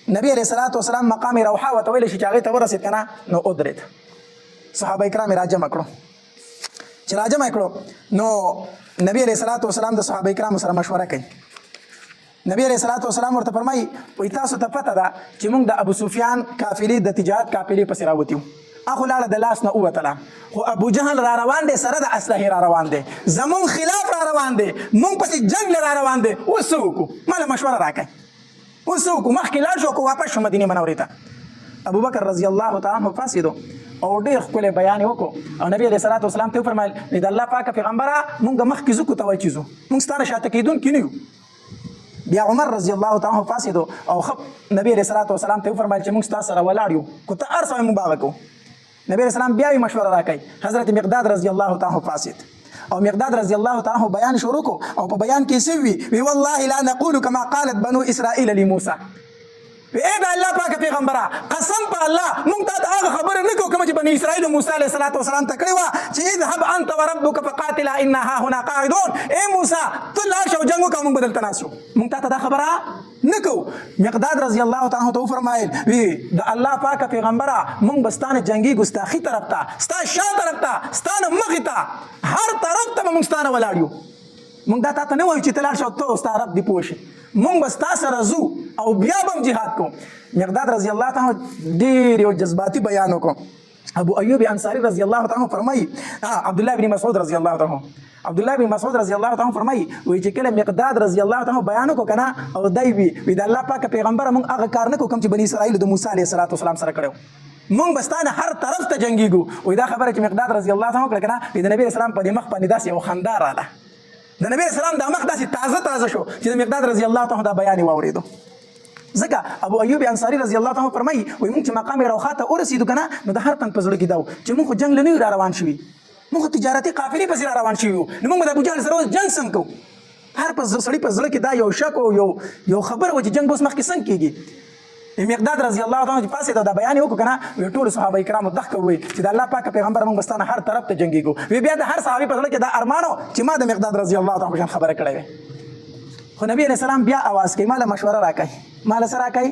نبی علیه الصلاة والسلام مقام روحا ورته ویلی شي چې هغې ته ورسېد که نه نو ودرېد. صحابه کرام یې راجمع کړو. چې راجمع کړو نو نبی علیه الصلاة والسلام د صحابه کرامو سره مشوره کوي. نبی علیه الصلاة والسلام ورته فرمایي وایي تاسو ته پته ده چې موږ د ابو سفیان قافلې د تجارت قافلې پسې راوتي وو. اخو لاړه د لاس نه ووتله، خو ابو جهل را روان دی سره د اسلحې را روان دی، زمونږ خلاف را روان دی، موږ پسې جنګ را روان دی. اوس څه وکړو؟ ماله مشوره راکړئ. اوس څه وکړو؟ مخکې لاړ شو که واپس شو مدینې منورې ته؟ ابوبکر رضی الله تعالی عنه پاڅېدو او ډېر ښکلی بیان یې وکړو او نبي علیه صلات وسلام ته وفرمیل د الله پاکه پیغمبره موږ مخکې ځو که ته وایې چې ځو، موږ ستا نه شاته کېدونکي نه یو. بیا عمر رضی الله تعالی عنه پاڅېدو او نبي علیه صلات وسلام ته وفرمیل چې موږ ستا سره ولاړ یو، که ته هر څه وایې موږ به هغه کوو. نبی علیه السلام بیا یې مشوره راکوي. حضرت مقداد رضی الله تعالی عنه پاڅېد او مقداد رضی الله تعالی عنه بیان شروع کړو او په بیان کې څه وي والله لا نقول كما قالت بنو اسرائیل لموسی. اے د الله پاک پیغمبره قسم په الله موږ ته هغه خبره نه کوو کومه چې بني اسرائیل موسی علیه الصلاة والسلام ته کړې وه چې اذهب انت وربک فقاتلا انا هاهنا قاعدون. اے موسی ته لاړ شه او جنګ وکړه موږ به دلته ناست یو. موږ تا ته دا خبره نه کوو. مقداد رضی الله تعالی عنه ته وفرمایل د الله پاک پیغمبره موږ به ستا نه جنګېږو ستا ښي طرف ته، ستا شا طرف ته، ستا نه مخې ته، هر طرف ته به موږ ستا نه ولاړ یو. موږ دا تا ته نه وایو چې ته لاړ شه او ته ستا رب دې پوه شي، موږ به ستا سره ځو او بیا به هم جهاد کوو. مقداد رضی الله تعالی ډېر یو جذباتي بیان وکړو. ابو ایوب انصاري رضی الله تعالی فرمایي عبدالله بن مسعود رضی الله تعالی عبدالله بن مسعود رضی الله تعالی فرمایي وایي چې کله مقداد رضی الله تعالی بیان وکړو که نه او دی وي د الله پاک پیغمبره موږ هغه کار نه کوو کوم چې بني اسرائیلو د موسی علیه الصلاة والسلام سره کړی و، موږ به ستا نه هر طرف ته جنګېږو. وایي دا خبره چې مقداد رضی الله تعالی وکړه که نه د نبي اسلام په دې مخ باندې داسې یو خندا راغله، د نبی اسلام دا مخ داسې تازه شو چې د مقداد رضی الله تعالی دا بیان یې واورېدو. ځکه ابو ایوب انصاري رضی الله تعالی فرمایي وایي موږ چې مقام روخا ته ورسېدو که نه نو د هر تن په زړه کې دا و چې موږ خو جنګ له نه یو را روان شوي، موږ خو تجارتي قافلې پسې را روان شوي وو، نو موږ به د ابوجهل سره اوس جنګ څنګه کوو؟ هر سړي په زړه کې دا یو شک او یو خبره وه چې جنګ به اوس مخکې څنګه کېږي. مقداد رضی الله تعالی چې پاسېد او دا بیان یې وکړو که نه وایي ټولو صحابه کرامو دغه وایي چې د الله پاک پیغمبر موږ به ستا نه هر طرف ته جنګېږو. وی بیا د هر صحابي په زړه کې دا ارمان و چې ما د مقداد رضی الله تعالی په شان خبره کړې وې. خو نبي علیه السلام بیا اواز کوي ماله مشوره راکوي. ماله څه راکوي؟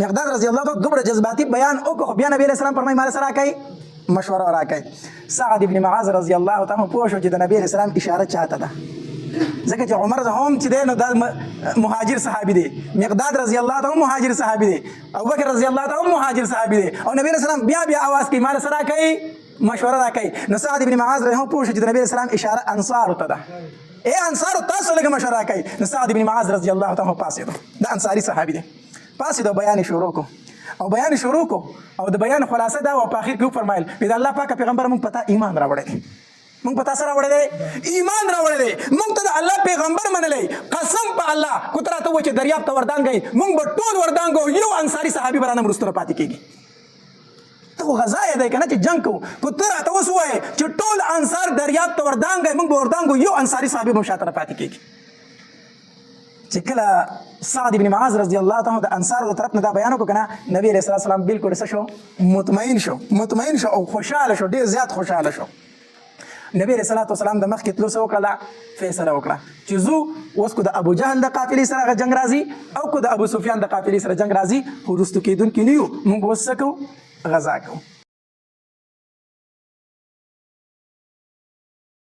مقداد رضی الله تعالی دومره جذباتي بیان وکړو خو بیا نبي علیه السلام فرمایي ماله څه راکوي؟ مشوره راکوي. سعد بن معاذ رضی الله تعالی پوه شو چې د نبي علیه السلام اشاره چاته ده، ځکه چې عمر هم چې دی نو دا مهاجر صحابي دی، مقداد رضی الله تعالی مهاجر صحابي دی، ابوبکر رضی الله تعالی مهاجر صحابي دی، او نبی علیه السلام بیا اواز کوي ماله څه راکوي؟ مشوره راکوي. نو سعد بن معاذ هم پوه شو چې د نبی علیه السلام اشاره انصارو ته ده. اے انصارو تاسو لږه مشوره راکوي. نو سعد بن معاذ رضی الله تعالی پاسېدو، د انصاري صحابي دی، پاسېدو بیان یې شروع کړو او بیان یې شروع کړو او د بیان خلاصه دا و په اخر کې وفرمایل د الله پاک پیغمبر موږ په تا ایمان راوړی دی، موږ په تا څه راوړی دی؟ ایمان راوړی دی، موږ ته د الله پیغمبر منلی. قسم په الله که ته راته ووایې چې دریاب ته وردانګئ موږ به ټول وردانګو، یو انصاري صحابي به رانه وروسته پاتې کېږي. ته خو غذا یې دی که نه چې جنګ کوو، که ته راته اوس ووایې چې ټول انصار دریاب ته وردانګئ موږ به وردانګو، یو انصاري صحابي به شاته پاتې کېږي. چې کله سعد بن معاذ رضی الله تعالی د انصارو د طرف نه دا بیان وکړو که نه نبي علیه الصلاة والسلام بلکل څه شو؟ مطمئن شو او خوشحاله شو، ډېر زیات خوشحاله شو. نبی علیه الصلاة والسلام د مخکې تلو څه وکړله؟ فیصله وکړه چې ځو اوس که د ابو جهل د قافلې سره هغه جنګ راځي او که د ابو سفیان د قافلې سره جنګ راځي خو وروستو کېدونکي نه یو، موږ اوس څه کوو؟ غذا کوو.